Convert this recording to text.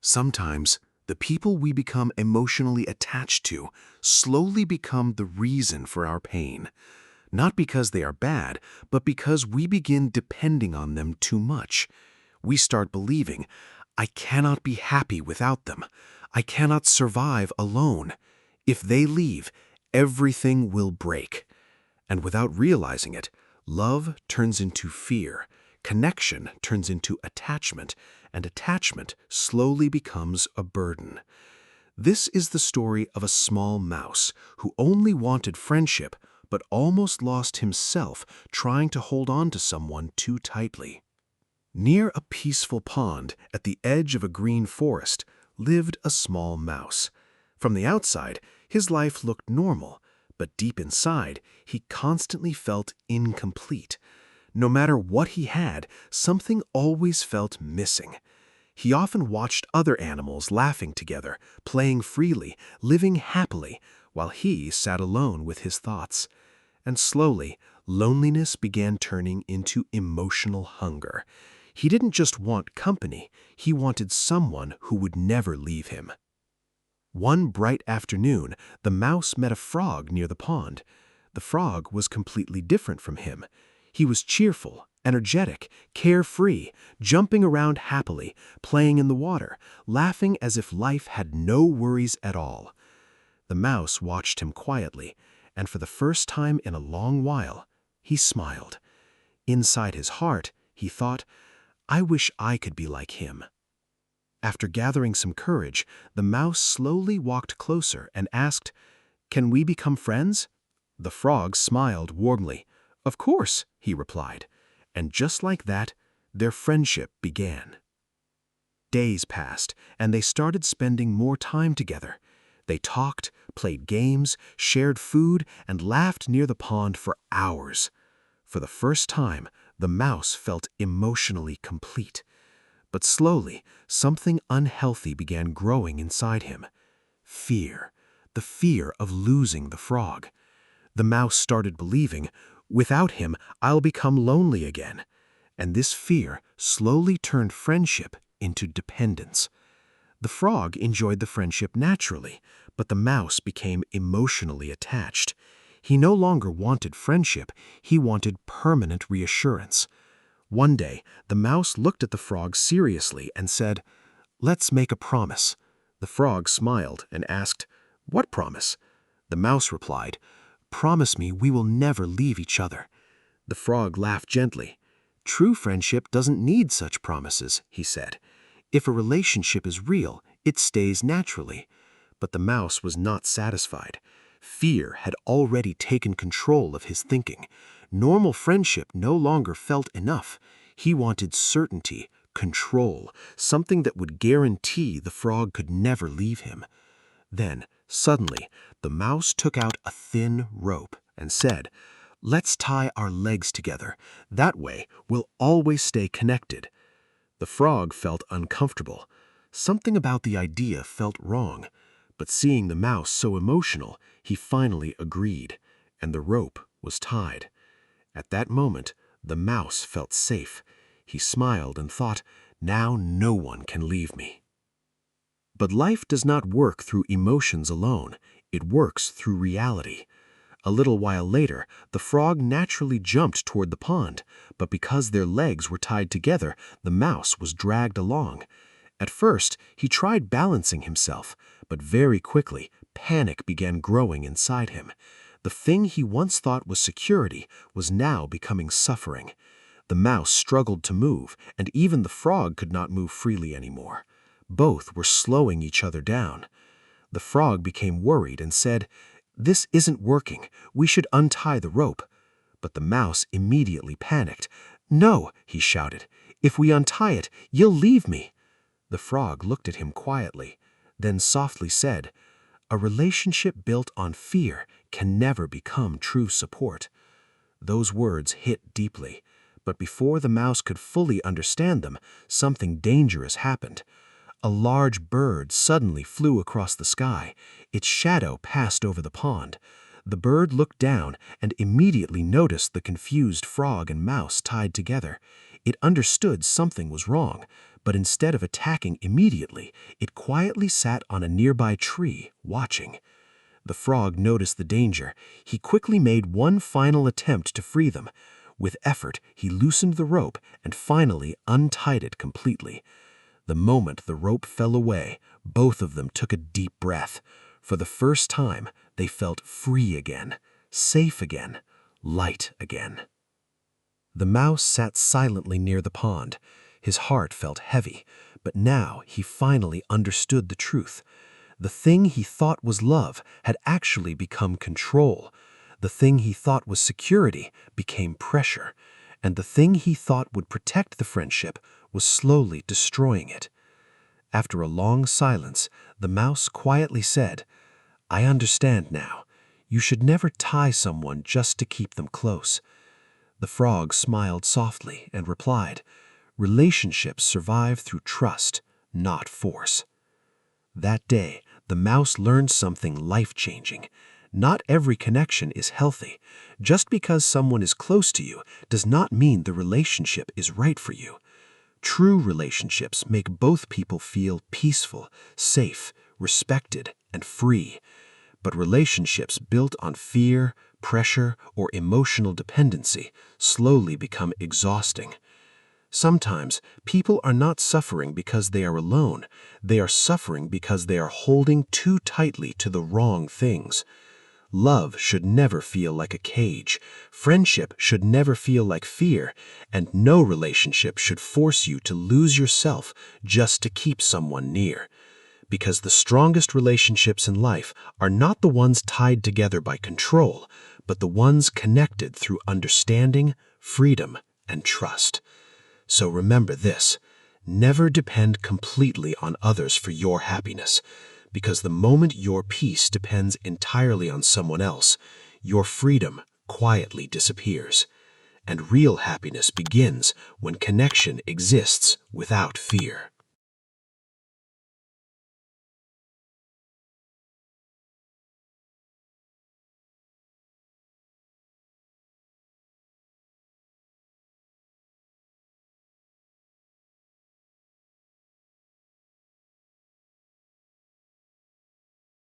Sometimes, the people we become emotionally attached to slowly become the reason for our pain. Not because they are bad, but because we begin depending on them too much. We start believing, I cannot be happy without them. I cannot survive alone. If they leave, everything will break. And without realizing it, love turns into fear, connection turns into attachment, and attachment slowly becomes a burden. This is the story of a small mouse who only wanted friendship but almost lost himself trying to hold on to someone too tightly. Near a peaceful pond at the edge of a green forest lived a small mouse. From the outside, his life looked normal, but deep inside, he constantly felt incomplete. No matter what he had, something always felt missing. He often watched other animals laughing together, playing freely, living happily, while he sat alone with his thoughts. And slowly, loneliness began turning into emotional hunger. He didn't just want company, he wanted someone who would never leave him. One bright afternoon, the mouse met a frog near the pond. The frog was completely different from him. He was cheerful, energetic, carefree, jumping around happily, playing in the water, laughing as if life had no worries at all. The mouse watched him quietly, and for the first time in a long while, he smiled. Inside his heart, he thought, I wish I could be like him. After gathering some courage, the mouse slowly walked closer and asked, Can we become friends? The frog smiled warmly. Of course, he replied. And just like that, their friendship began. Days passed, and they started spending more time together. They talked, played games, shared food, and laughed near the pond for hours. For the first time, the mouse felt emotionally complete. But slowly, something unhealthy began growing inside him. Fear, the fear of losing the frog. The mouse started believing, without him, I'll become lonely again. And this fear slowly turned friendship into dependence. The frog enjoyed the friendship naturally, but the mouse became emotionally attached. He no longer wanted friendship, he wanted permanent reassurance. One day, the mouse looked at the frog seriously and said, Let's make a promise. The frog smiled and asked, What promise? The mouse replied, Promise me we will never leave each other. The frog laughed gently. True friendship doesn't need such promises, he said. If a relationship is real, it stays naturally. But the mouse was not satisfied. Fear had already taken control of his thinking. Normal friendship no longer felt enough. He wanted certainty, control, something that would guarantee the frog could never leave him. Then, suddenly, the mouse took out a thin rope and said, Let's tie our legs together. That way, we'll always stay connected. The frog felt uncomfortable. Something about the idea felt wrong. But seeing the mouse so emotional, he finally agreed, and the rope was tied. At that moment, the mouse felt safe. He smiled and thought, Now no one can leave me. But life does not work through emotions alone. It works through reality. A little while later, the frog naturally jumped toward the pond, but because their legs were tied together, the mouse was dragged along. At first, he tried balancing himself, but very quickly, panic began growing inside him. The thing he once thought was security was now becoming suffering. The mouse struggled to move, and even the frog could not move freely anymore. Both were slowing each other down. The frog became worried and said, This isn't working. We should untie the rope. But the mouse immediately panicked. No, he shouted. If we untie it, you'll leave me. The frog looked at him quietly, then softly said, A relationship built on fear can never become true support. Those words hit deeply, but before the mouse could fully understand them, something dangerous happened. A large bird suddenly flew across the sky. Its shadow passed over the pond. The bird looked down and immediately noticed the confused frog and mouse tied together. It understood something was wrong, but instead of attacking immediately, it quietly sat on a nearby tree, watching. The frog noticed the danger. He quickly made one final attempt to free them. With effort, he loosened the rope and finally untied it completely. The moment the rope fell away, both of them took a deep breath. For the first time, they felt free again, safe again, light again. The mouse sat silently near the pond. His heart felt heavy, but now he finally understood the truth. The thing he thought was love had actually become control. The thing he thought was security became pressure. And the thing he thought would protect the friendship was slowly destroying it. After a long silence, the mouse quietly said, "I understand now. You should never tie someone just to keep them close." The frog smiled softly and replied, "Relationships survive through trust, not force." That day, the mouse learned something life-changing. Not every connection is healthy. Just because someone is close to you does not mean the relationship is right for you. True relationships make both people feel peaceful, safe, respected, and free. But relationships built on fear, pressure, or emotional dependency slowly become exhausting. Sometimes people are not suffering because they are alone. They are suffering because they are holding too tightly to the wrong things. Love should never feel like a cage. Friendship should never feel like fear. And no relationship should force you to lose yourself just to keep someone near. Because the strongest relationships in life are not the ones tied together by control, but the ones connected through understanding, freedom, and trust. So remember this: never depend completely on others for your happiness, because the moment your peace depends entirely on someone else, your freedom quietly disappears. And real happiness begins when connection exists without fear.